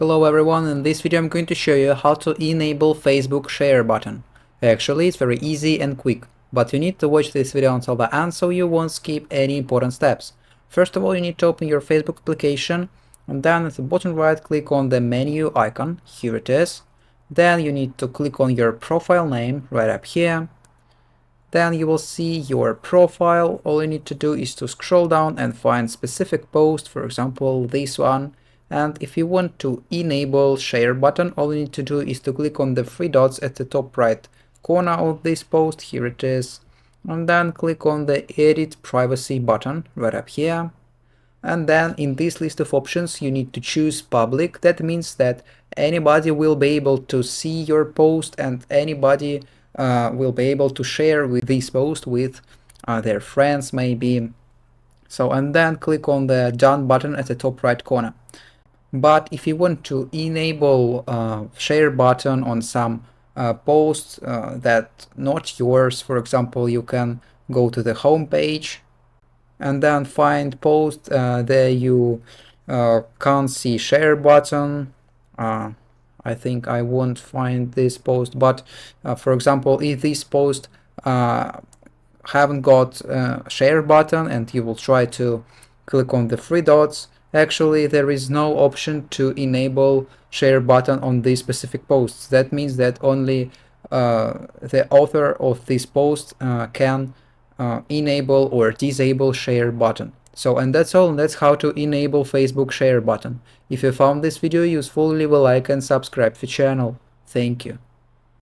Hello everyone, in this video I'm going to show you how to enable Facebook share button. Actually, it's very easy and quick, but you need to watch this video until the end so you won't skip any important steps. First of all, you need to open your Facebook application, and then at the bottom right click on the menu icon, here it is. Then you need to click on your profile name right up here. Then you will see your profile. All you need to do is to scroll down and find specific post, for example this one. And if you want to enable share button, all you need to do is to click on the three dots at the top right corner of this post, here it is, and then click on the edit privacy button right up here. And then in this list of options you need to choose public. That means that anybody will be able to see your post and anybody will be able to share with this post with their friends maybe. So, and then click on the done button at the top right corner. But if you want to enable share button on some posts that not yours, for example, you can go to the home page and then find post. There you can't see share button. I think I won't find this post, but for example, if this post haven't got share button and you will try to click on the three dots, actually there is no option to enable share button on these specific posts. That means that only the author of this post can enable or disable share button. So, and that's all. That's how to enable Facebook share button. If you found this video useful, leave a like and subscribe to the channel. Thank you.